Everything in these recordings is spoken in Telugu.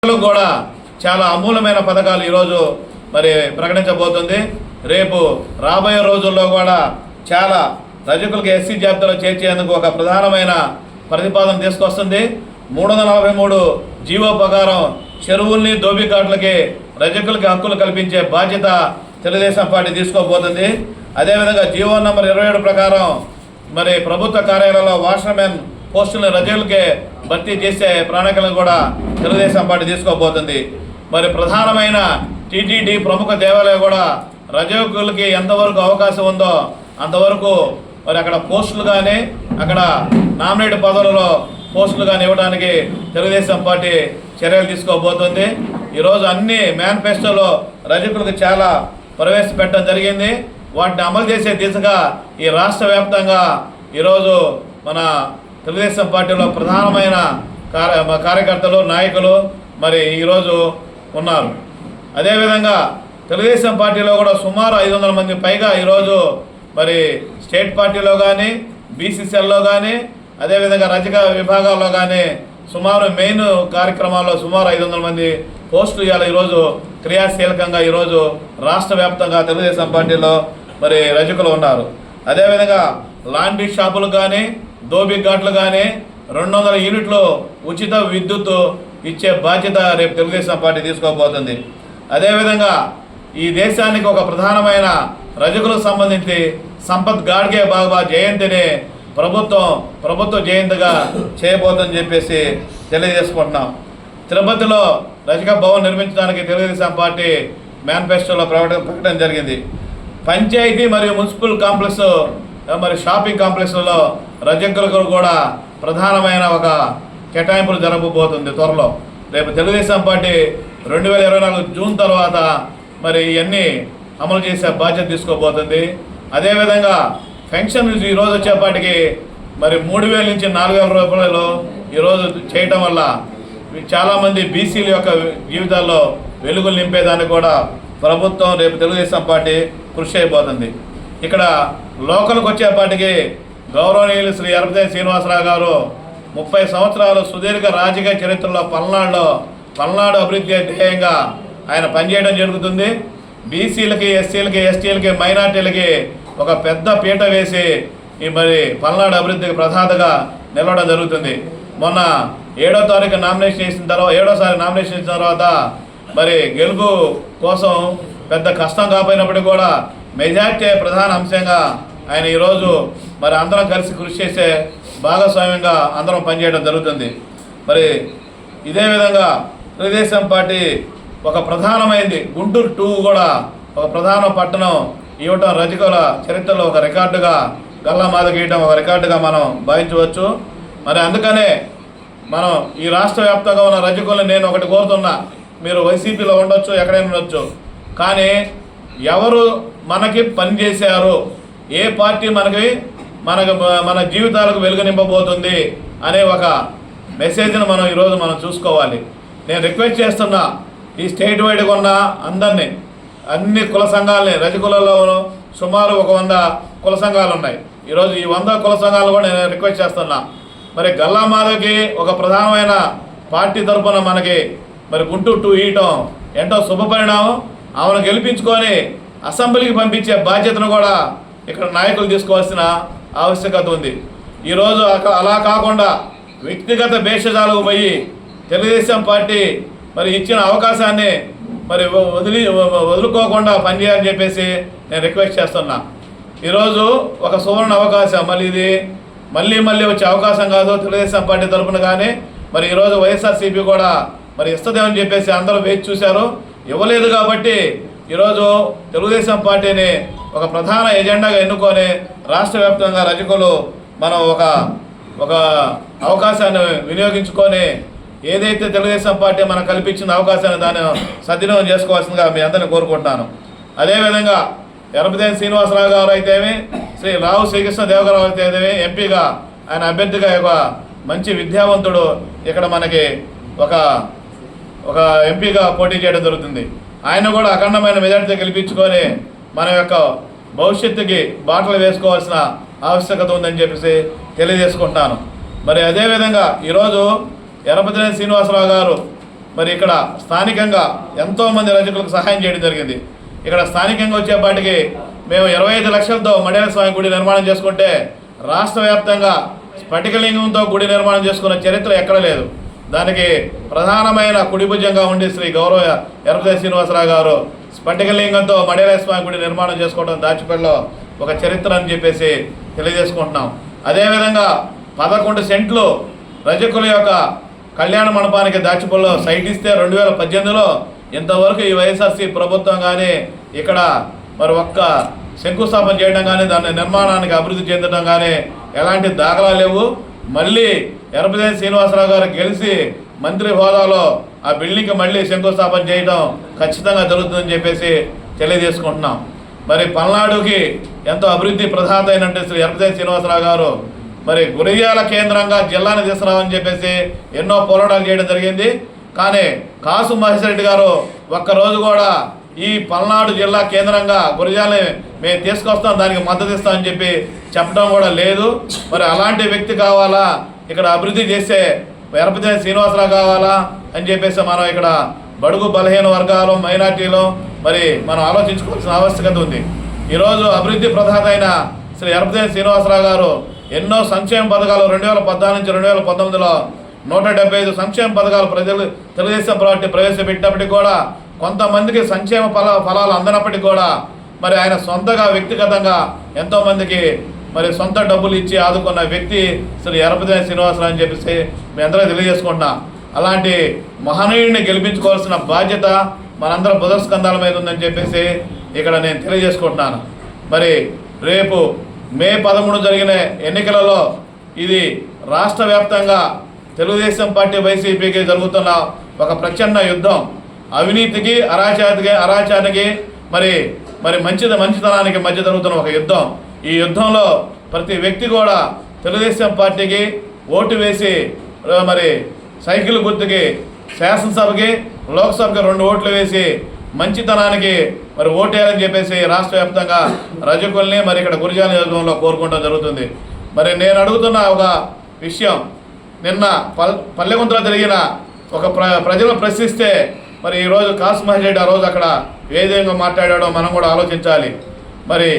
కూడా చాలా అమూల్యమైన పథకాలు ఈరోజు మరి ప్రకటించబోతుంది. రేపు రాబోయే రోజుల్లో కూడా చాలా రజకులకు ఎస్సీ జాబితాలో చేర్చేందుకు ఒక ప్రధానమైన ప్రతిపాదన తీసుకొస్తుంది. 343 జీవో ప్రకారం చెరువుల్ని దోబిఘాట్లకి రజకులకి హక్కులు కల్పించే బాధ్యత తెలుగుదేశం పార్టీ తీసుకోబోతుంది. అదేవిధంగా జీవో నంబర్ 27 ప్రకారం మరి ప్రభుత్వ కార్యాలయంలో వాషర్మెన్ పోస్టులను రజకులకే భర్తీ చేసే ప్రణాళికలను కూడా తెలుగుదేశం పార్టీ తీసుకోబోతుంది. మరి ప్రధానమైన టీటీడీ ప్రముఖ దేవాలయం కూడా రజకులకి ఎంతవరకు అవకాశం ఉందో అంతవరకు మరి అక్కడ పోస్టులు కానీ అక్కడ నామినేట్ పదవులలో పోస్టులు కానీ ఇవ్వడానికి తెలుగుదేశం పార్టీ చర్యలు తీసుకోబోతుంది. ఈరోజు అన్ని మేనిఫెస్టోలో రజకులకు చాలా ప్రవేశపెట్టడం జరిగింది. వాటిని అమలు చేసే దిశగా ఈ రాష్ట్ర వ్యాప్తంగా ఈరోజు మన తెలుగుదేశం పార్టీలో ప్రధానమైన కార్యకర్తలు నాయకులు మరి ఈరోజు ఉన్నారు. అదేవిధంగా తెలుగుదేశం పార్టీలో కూడా సుమారు 500 మంది పైగా ఈరోజు మరి స్టేట్ పార్టీలో కానీ బీసీసీఎల్లో కానీ అదేవిధంగా రజక విభాగాల్లో కానీ సుమారు మెయిన్ కార్యక్రమాల్లో సుమారు 500 మంది పోస్టులు ఇవ్వాలి. ఈరోజు క్రియాశీలకంగా ఈరోజు రాష్ట్ర వ్యాప్తంగా తెలుగుదేశం పార్టీలో మరి రజకులు ఉన్నారు. అదేవిధంగా లాండ్రీ షాపులు కానీ దోబిఘాట్లు కానీ 200 యూనిట్లు ఉచిత విద్యుత్ ఇచ్చే బాధ్యత రేపు తెలుగుదేశం పార్టీ తీసుకోబోతుంది. అదేవిధంగా ఈ దేశానికి ఒక ప్రధానమైన రజకులకు సంబంధించి సంపత్ గాడ్గే బాబా జయంతిని ప్రభుత్వ జయంతిగా చేయబోతుందని చెప్పేసి తెలియజేసుకుంటున్నాం. తిరుపతిలో రజక భవన్ నిర్మించడానికి తెలుగుదేశం పార్టీ మేనిఫెస్టోలో ప్రకటన జరిగింది. పంచాయతీ మరియు మున్సిపల్ కాంప్లెక్స్ మరి షాపింగ్ కాంప్లెక్స్లలో రజకులకు కూడా ప్రధానమైన ఒక కేటాయింపులు జరగబోతుంది త్వరలో. రేపు తెలుగుదేశం పార్టీ 2024 జూన్ తర్వాత మరి ఇవన్నీ అమలు చేసే బాధ్యత తీసుకోబోతుంది. అదేవిధంగా పెన్షన్ ఈరోజు వచ్చేపాటికి మరి 3,000 నుంచి 4,000 రూపాయలు ఈరోజు చేయటం వల్ల చాలామంది బీసీల యొక్క జీవితాల్లో వెలుగులు నింపేదానికి కూడా ప్రభుత్వం రేపు తెలుగుదేశం పార్టీ కృషి అయిపోతుంది. ఇక్కడ లోకల్కి వచ్చేపాటికి గౌరవనీయులు శ్రీ ఎర్రబెల్లి శ్రీనివాసరావు గారు 30 సంవత్సరాలు సుదీర్ఘ రాజకీయ చరిత్రలో పల్నాడు అభివృద్ధి ధ్యేయంగా ఆయన పనిచేయడం జరుగుతుంది. బీసీలకి ఎస్సీలకి ఎస్టీలకి మైనార్టీలకి ఒక పెద్ద పీట వేసి ఈ మరి పల్నాడు అభివృద్ధికి ప్రధాతగా నిలవడం జరుగుతుంది. మొన్న 7వ తారీఖు నామినేషన్ చేసిన తర్వాత 7వసారి నామినేషన్ ఇచ్చిన తర్వాత మరి గెలుపు కోసం పెద్ద కష్టం కాకపోయినప్పటికీ కూడా మెజార్టీ ప్రధాన అంశంగా ఆయన ఈరోజు మరి అందరం కలిసి కృషి చేసే భాగస్వామ్యంగా అందరం పనిచేయడం జరుగుతుంది. మరి ఇదే విధంగా తెలుగుదేశం పార్టీ ఒక ప్రధానమైంది గుంటూరు 2 కూడా ఒక ప్రధాన పట్టణం ఇవ్వటం రజకుల చరిత్రలో ఒక రికార్డుగా గల్లా గీయటం ఒక రికార్డుగా మనం భావించవచ్చు. మరి అందుకనే మనం ఈ రాష్ట్ర వ్యాప్తంగా ఉన్న రజకుల్ని నేను ఒకటి కోరుతున్నా, మీరు వైసీపీలో ఉండొచ్చు ఎక్కడైనా ఉండొచ్చు, కానీ ఎవరు మనకి పనిచేశారు, ఏ పార్టీ మన జీవితాలకు వెలుగు నింపబోతుంది అనే ఒక మెసేజ్ను మనం ఈరోజు చూసుకోవాలి. నేను రిక్వెస్ట్ చేస్తున్నా ఈ స్టేట్ వైడ్గా ఉన్న అందరినీ అన్ని కుల సంఘాలని రజకులలో సుమారు 100 కుల సంఘాలు ఉన్నాయి. ఈరోజు ఈ 100 కుల సంఘాలు కూడా నేను రిక్వెస్ట్ చేస్తున్నా. మరి గల్లా మాధవ్కి ఒక ప్రధానమైన పార్టీ తరఫున మనకి మరి గుంటూరు 2 ఇవ్వటం ఎంతో శుభ పరిణామం. ఆమెను గెలిపించుకొని అసెంబ్లీకి పంపించే బాధ్యతను కూడా ఇక్కడ నాయకులు తీసుకోవాల్సిన ఆవశ్యకత ఉంది. ఈరోజు అలా కాకుండా వ్యక్తిగత భేషజాలకు పోయి తెలుగుదేశం పార్టీ మరి ఇచ్చిన అవకాశాన్ని మరి వదులుకోకుండా పనిచేయాలని చెప్పేసి నేను రిక్వెస్ట్ చేస్తున్నా. ఈరోజు ఒక సువర్ణ అవకాశం, ఇది మళ్ళీ వచ్చే అవకాశం కాదు తెలుగుదేశం పార్టీ తరఫున. కానీ మరి ఈరోజు వైఎస్ఆర్సీపీ కూడా మరి ఇస్తుందేమని చెప్పేసి అందరూ వేచి చూశారు, ఇవ్వలేదు. కాబట్టి ఈరోజు తెలుగుదేశం పార్టీని ఒక ప్రధాన ఎజెండాగా ఎన్నుకొని రాష్ట్ర వ్యాప్తంగా రజకులు మనం ఒక అవకాశాన్ని వినియోగించుకొని ఏదైతే తెలుగుదేశం పార్టీ మనకు కల్పించిన అవకాశాన్ని దాన్ని సద్వినియోగం చేసుకోవాల్సిందిగా మీ అందరినీ కోరుకుంటున్నాను. అదేవిధంగా ఎర్రబెల్లి శ్రీనివాసరావు గారు అయితేమి శ్రీ రావు శ్రీకృష్ణ దేవరావు అయితేమి ఎంపీగా ఆయన అభ్యర్థిగా ఒక మంచి విద్యావంతుడు ఇక్కడ మనకి ఒక ఎంపీగా పోటీ చేయడం జరుగుతుంది. ఆయన కూడా అఖండమైన మెజార్టీతో గెలిపించుకొని మన యొక్క భవిష్యత్తుకి బాటలు వేసుకోవాల్సిన ఆవశ్యకత ఉందని చెప్పేసి తెలియజేసుకుంటాను. మరి అదేవిధంగా ఈరోజు ఎర్రబెల్లి శ్రీనివాసరావు గారు మరి ఇక్కడ స్థానికంగా ఎంతోమంది రజకులకు సహాయం చేయడం జరిగింది. ఇక్కడ స్థానికంగా వచ్చేపాటికి మేము 25 లక్షలతో మడేల స్వామి గుడి నిర్మాణం చేసుకుంటే రాష్ట్ర వ్యాప్తంగా స్ఫటికలింగంతో గుడి నిర్మాణం చేసుకున్న చరిత్ర ఎక్కడ లేదు. దానికి ప్రధానమైన కుడిభుజంగా ఉండి శ్రీ గౌరవ ఎర్రపతి శ్రీనివాసరావు గారు స్ఫటికలింగంతో మడేల స్వామి గుడి నిర్మాణం చేసుకోవడం దాచిపల్లిలో ఒక చరిత్ర అని చెప్పేసి తెలియజేసుకుంటున్నాం. అదేవిధంగా 11 సెంట్లు రజకుల యొక్క కళ్యాణ మండపానికి దాచిపల్లిలో సైట్ ఇస్తే 2018లో ఇంతవరకు ఈ వైఎస్ఆర్సీ ప్రభుత్వం కానీ ఇక్కడ మరి ఒక్క శంకుస్థాపన చేయడం కానీ దాని నిర్మాణానికి అభివృద్ధి చెందడం కానీ ఎలాంటి దాఖలా లేవు. మళ్ళీ ఎర్రపతి శ్రీనివాసరావు గారు గెలిచి మంత్రి హోదాలో ఆ బిల్డింగ్కి మళ్ళీ శంకుస్థాపన చేయడం ఖచ్చితంగా జరుగుతుందని చెప్పేసి తెలియజేసుకుంటున్నాం. మరి పల్నాడుకి ఎంతో అభివృద్ధి ప్రధాత అయినట్టు శ్రీ ఎర్రపతి శ్రీనివాసరావు గారు మరి గురిజాల కేంద్రంగా జిల్లాని తీసుకురావని చెప్పేసి ఎన్నో పోరాటాలు చేయడం జరిగింది. కానీ కాసు మహేశ్వర రెడ్డి గారు ఒక్కరోజు కూడా ఈ పల్నాడు జిల్లా కేంద్రంగా గురిజాలని మేము తీసుకొస్తాం, దానికి మద్దతు ఇస్తామని చెప్పి చెప్పడం కూడా లేదు. మరి అలాంటి వ్యక్తి కావాలా, ఇక్కడ అభివృద్ధి చేసే ఎర్రపతి శ్రీనివాసరావు కావాలా అని చెప్పేసి మనం ఇక్కడ బడుగు బలహీన వర్గాలు మైనార్టీలు మరి మనం ఆలోచించుకోవాల్సిన ఆవశ్యకత ఉంది. ఈరోజు అభివృద్ధి ప్రధాత అయిన శ్రీ ఎర్రపతి శ్రీనివాసరావు గారు ఎన్నో సంక్షేమ పథకాలు 2014 నుంచి 2019లో 175 సంక్షేమ పథకాలు ప్రజలు తెలుగుదేశం పార్టీ ప్రవేశపెట్టినప్పటికీ కూడా కొంతమందికి సంక్షేమ ఫలాలు అందనప్పటికీ కూడా మరి ఆయన సొంతగా వ్యక్తిగతంగా ఎంతోమందికి మరి సొంత డబ్బులు ఇచ్చి ఆదుకున్న వ్యక్తి శ్రీ ఎర్రపతి శ్రీనివాసరావు అని చెప్పేసి మేము అందరూ తెలియజేసుకుంటున్నాం. అలాంటి మహనీయుడిని గెలిపించుకోవాల్సిన బాధ్యత మనందరం బుధస్కంధాల మీద ఉందని చెప్పేసి ఇక్కడ నేను తెలియజేసుకుంటున్నాను. మరి రేపు మే 13 జరిగిన ఎన్నికలలో ఇది రాష్ట్ర వ్యాప్తంగా తెలుగుదేశం పార్టీ వైసీపీకి జరుగుతున్న ఒక ప్రచండ యుద్ధం. అవినీతికి అరాచానికి మరి మంచితనానికి మధ్య జరుగుతున్న ఒక యుద్ధం. ఈ యుద్ధంలో ప్రతి వ్యక్తి కూడా తెలుగుదేశం పార్టీకి ఓటు వేసి మరి సైకిల్ గుర్తుకి శాసనసభకి లోక్సభకి 2 ఓట్లు వేసి మంచితనానికి మరి ఓటేయాలని చెప్పేసి రాష్ట్ర వ్యాప్తంగా రజకుల్ని మరి ఇక్కడ గురిజాల నియోజకవర్గంలో కోరుకోవడం జరుగుతుంది. మరి నేను అడుగుతున్న ఒక విషయం, నిన్న పల్లెగుంతలో జరిగిన ఒక ప్రజలు ప్రశ్నిస్తే మరి ఈరోజు కాసు మహేశ్వర రెడ్డి ఆ రోజు అక్కడ ఏ విధంగా మాట్లాడాడో మనం కూడా ఆలోచించాలి. మరి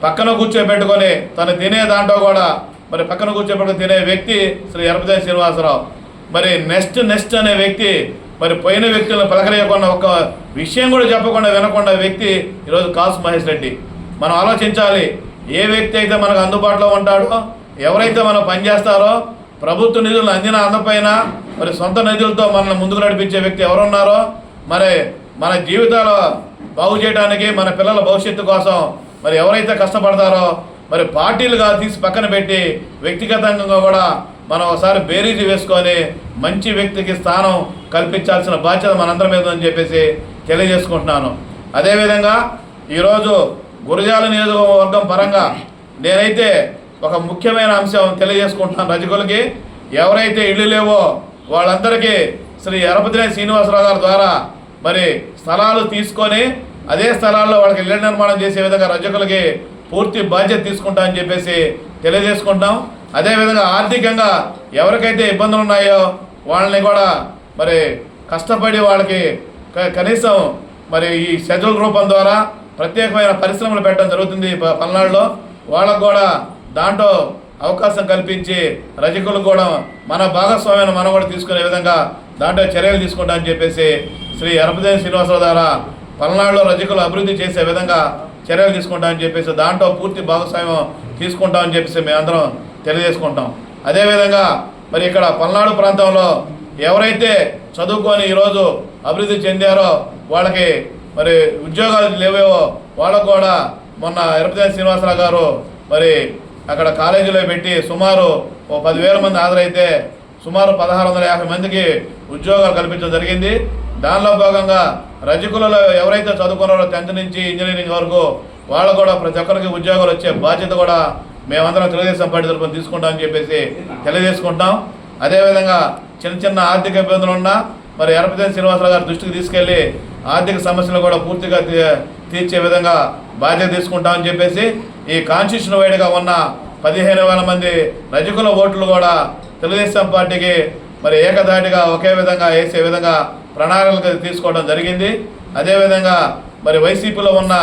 పక్కన కూర్చోబెట్టుకొని తను తినే దాంట్లో కూడా మరి పక్కన కూర్చోబెట్టుకుని తినే వ్యక్తి శ్రీ ఎర్రపతి శ్రీనివాసరావు. మరి నెక్స్ట్ అనే వ్యక్తి మరి పోయిన వ్యక్తులను పలకరేయకుండా ఒక విషయం కూడా చెప్పకుండా వినకుండా వ్యక్తి ఈరోజు కాసు మహేశ్వర రెడ్డి. మనం ఆలోచించాలి, ఏ వ్యక్తి అయితే మనకు అందుబాటులో ఉంటాడో, ఎవరైతే మనం పనిచేస్తారో, ప్రభుత్వ నిధులను అందిన అందపైన మరి సొంత నిధులతో మనల్ని ముందుకు నడిపించే వ్యక్తి ఎవరున్నారో, మరి మన జీవితాలు బాగు చేయడానికి మన పిల్లల భవిష్యత్తు కోసం మరి ఎవరైతే కష్టపడతారో మరి పార్టీలుగా తీసి పక్కన పెట్టి వ్యక్తిగతంగా కూడా మనం ఒకసారి బేరీజు వేసుకొని మంచి వ్యక్తికి స్థానం కల్పించాల్సిన బాధ్యత మనందరి మీద అని చెప్పేసి తెలియజేసుకుంటున్నాను. అదేవిధంగా ఈరోజు గురజాల నియోజకవర్గం పరంగా నేనైతే ఒక ముఖ్యమైన అంశం తెలియజేసుకుంటున్నాను. రజకులకి ఎవరైతే ఇళ్ళు లేవో వాళ్ళందరికీ శ్రీ ఎర్రపతి శ్రీనివాసరావు గారి ద్వారా మరి స్థలాలు తీసుకొని అదే స్థలాల్లో వాళ్ళకి ఇళ్ళ నిర్మాణం చేసే విధంగా రజకులకి పూర్తి బాధ్యత తీసుకుంటా అని చెప్పేసి తెలియజేసుకుంటాం. అదేవిధంగా ఆర్థికంగా ఎవరికైతే ఇబ్బందులు ఉన్నాయో వాళ్ళని కూడా మరి కష్టపడి వాళ్ళకి కనీసం మరి ఈ షెడ్యూల్ రూపం ద్వారా ప్రత్యేకమైన పరిశ్రమలు పెట్టడం జరుగుతుంది పల్నాడులో. వాళ్ళకు కూడా దాంట్లో అవకాశం కల్పించి రజకులు కూడా మన భాగస్వామ్యాన్ని మనం కూడా తీసుకునే విధంగా దాంట్లో చర్యలు తీసుకుంటామని చెప్పేసి శ్రీ ఎర్రపతి శ్రీనివాసరావు ద్వారా పల్నాడులో రజకులు అభివృద్ధి చేసే విధంగా చర్యలు తీసుకుంటామని చెప్పేసి దాంట్లో పూర్తి భాగస్వామ్యం తీసుకుంటామని చెప్పేసి మేమందరం తెలియజేసుకుంటాం. అదేవిధంగా మరి ఇక్కడ పల్నాడు ప్రాంతంలో ఎవరైతే చదువుకొని ఈరోజు అభివృద్ధి చెందారో వాళ్ళకి మరి ఉద్యోగాలు లేవేవో వాళ్ళకు కూడా మొన్న ఎర్రపతి శ్రీనివాసరావు గారు మరి అక్కడ కాలేజీలో పెట్టి సుమారు 10,000 మంది హాజరైతే సుమారు 1,650 మందికి ఉద్యోగాలు కల్పించడం జరిగింది. దానిలో భాగంగా రజకులలో ఎవరైతే చదువుకున్నారో 10th నుంచి ఇంజనీరింగ్ వరకు వాళ్ళు కూడా ప్రతి ఒక్కరికి ఉద్యోగాలు వచ్చే బాధ్యత కూడా మేమందరం తెలుగుదేశం పార్టీ తరఫున తీసుకుంటామని చెప్పేసి తెలియజేసుకుంటాం. అదేవిధంగా చిన్న ఆర్థిక ఇబ్బందులు ఉన్నా మరి ఎర్రపతి శ్రీనివాసరావు గారి దృష్టికి తీసుకెళ్ళి ఆర్థిక సమస్యలు కూడా పూర్తిగా తీర్చే విధంగా బాధ్యత తీసుకుంటామని చెప్పేసి ఈ కాన్స్టిట్యూషన్ వైడ్గా ఉన్న 15,000 మంది రజకుల ఓట్లు కూడా తెలుగుదేశం పార్టీకి మరి ఏకధాటిగా ఒకే విధంగా వేసే విధంగా ప్రణాళిక తీసుకోవడం జరిగింది. అదేవిధంగా మరి వైసీపీలో ఉన్న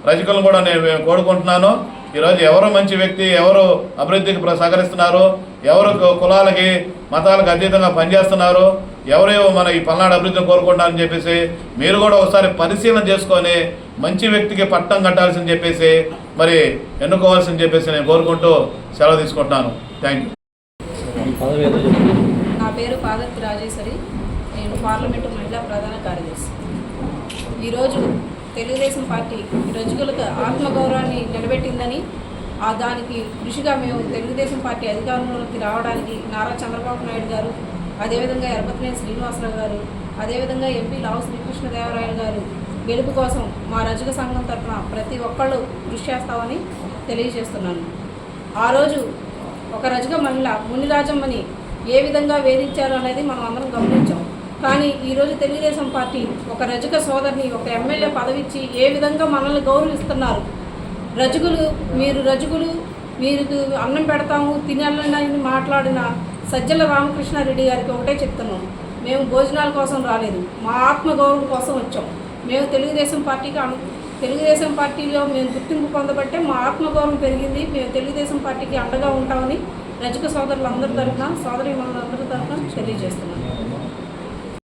రజకులను కూడా నేను కోరుకుంటున్నాను. ఈరోజు ఎవరు మంచి వ్యక్తి, ఎవరు అభివృద్ధికి సహకరిస్తున్నారు, ఎవరు కులాలకి మతాలకు అతీతంగా పనిచేస్తున్నారు, ఎవరు మన ఈ పల్నాడు అభివృద్ధిని కోరుకుంటారని చెప్పేసి మీరు కూడా ఒకసారి పరిశీలన చేసుకొని మంచి వ్యక్తికి పట్టం కట్టాల్సింది చెప్పేసి మరి ఎన్నుకోవాల్సింది చెప్పేసి నేను కోరుకుంటూ సెలవు తీసుకుంటున్నాను. Thank you. నా పేరు పాదర్తి రాజేశ్వరి. నేను పార్లమెంటు మహిళా ప్రధాన కార్యదర్శి. ఈరోజు తెలుగుదేశం పార్టీ రజకులకు ఆత్మగౌరవాన్ని నిలబెట్టిందని దానికి కృషిగా మేము తెలుగుదేశం పార్టీ అధికారంలోకి రావడానికి నారా చంద్రబాబు నాయుడు గారు, అదేవిధంగా ఎర్రపతినేని శ్రీనివాసరావు గారు, అదేవిధంగా ఎంపీ లావు శ్రీకృష్ణదేవరాయలు గారు గెలుపు కోసం మా రజక సంఘం తరఫున ప్రతి ఒక్కళ్ళు కృషి చేస్తామని తెలియజేస్తున్నాను. ఆ రోజు ఒక రజక మహిళ మునిరాజమ్మని ఏ విధంగా వేధించారు అనేది మనం అందరం గమనించాం. కానీ ఈరోజు తెలుగుదేశం పార్టీ ఒక రజక సోదరిని ఒక ఎమ్మెల్యే పదవిచ్చి ఏ విధంగా మనల్ని గౌరవిస్తున్నారు. రజకులు మీరు అన్నం పెడతాము తినాలని మాట్లాడిన సజ్జల రామకృష్ణారెడ్డి గారికి ఒకటే చెప్తున్నాం, మేము భోజనాల కోసం రాలేదు, మా ఆత్మగౌరవం కోసం వచ్చాం. మేము తెలుగుదేశం పార్టీలో మేము గుర్తింపు పొందబట్టే మా ఆత్మగౌరవం పెరిగింది. మేము తెలుగుదేశం పార్టీకి అండగా ఉంటామని రజక సోదరులందరి తరఫున సోదరీమణులందరి తరఫున తెలియజేస్తున్నాం.